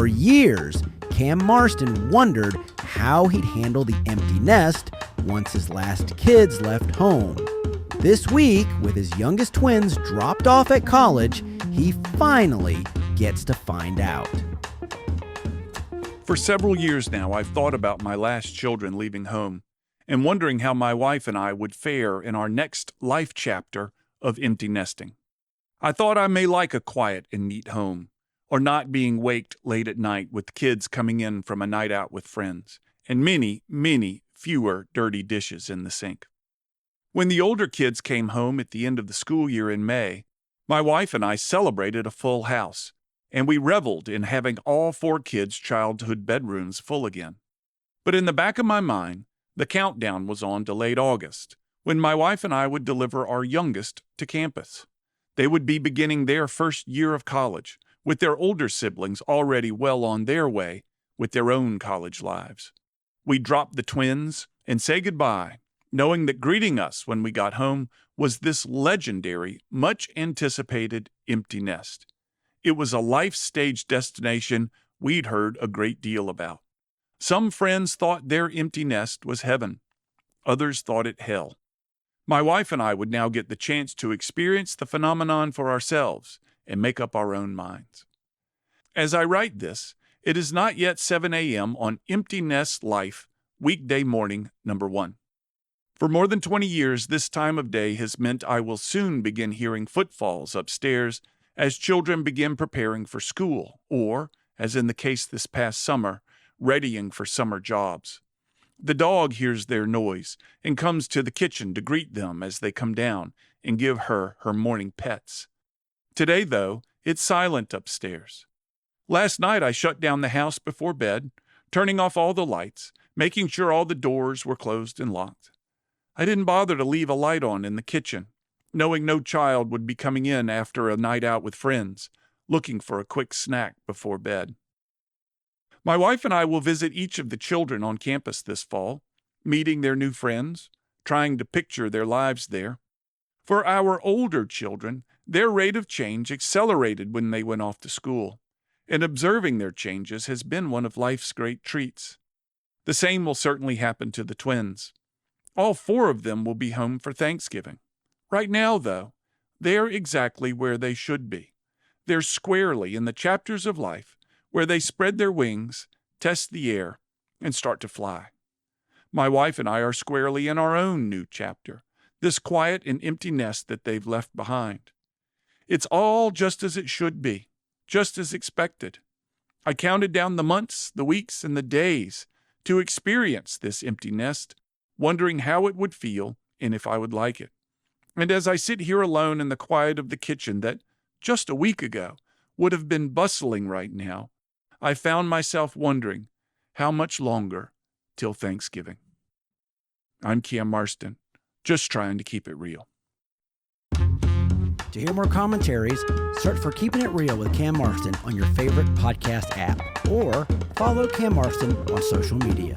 For years, Cam Marston wondered how he'd handle the empty nest once his last kids left home. This week, with his youngest twins dropped off at college, he finally gets to find out. For several years now, I've thought about my last children leaving home and wondering how my wife and I would fare in our next life chapter of empty nesting. I thought I may like a quiet and neat home, or not being waked late at night with kids coming in from a night out with friends, and many, many fewer dirty dishes in the sink. When the older kids came home at the end of the school year in May, my wife and I celebrated a full house, and we reveled in having all 4 kids' childhood bedrooms full again. But in the back of my mind, the countdown was on to late August, when my wife and I would deliver our youngest to campus. They would be beginning their first year of college, with their older siblings already well on their way with their own college lives. We'd drop the twins and say goodbye, knowing that greeting us when we got home was this legendary, much-anticipated empty nest. It was a life-stage destination we'd heard a great deal about. Some friends thought their empty nest was heaven. Others thought it hell. My wife and I would now get the chance to experience the phenomenon for ourselves and make up our own minds. As I write this, it is not yet 7 a.m. on Empty Nest Life, weekday morning number 1. For more than 20 years, this time of day has meant I will soon begin hearing footfalls upstairs as children begin preparing for school, or, as in the case this past summer, readying for summer jobs. The dog hears their noise and comes to the kitchen to greet them as they come down and give her her morning pets. Today, though, it's silent upstairs. Last night I shut down the house before bed, turning off all the lights, making sure all the doors were closed and locked. I didn't bother to leave a light on in the kitchen, knowing no child would be coming in after a night out with friends, looking for a quick snack before bed. My wife and I will visit each of the children on campus this fall, meeting their new friends, trying to picture their lives there. For our older children, their rate of change accelerated when they went off to school, and observing their changes has been one of life's great treats. The same will certainly happen to the twins. All 4 of them will be home for Thanksgiving. Right now, though, they're exactly where they should be. They're squarely in the chapters of life where they spread their wings, test the air, and start to fly. My wife and I are squarely in our own new chapter, this quiet and empty nest that they've left behind. It's all just as it should be, just as expected. I counted down the months, the weeks, and the days to experience this empty nest, wondering how it would feel and if I would like it. And as I sit here alone in the quiet of the kitchen that, just a week ago, would have been bustling right now, I found myself wondering how much longer till Thanksgiving. I'm Cam Marston, just trying to keep it real. To hear more commentaries, search for Keeping It Real with Cam Marston on your favorite podcast app, or follow Cam Marston on social media.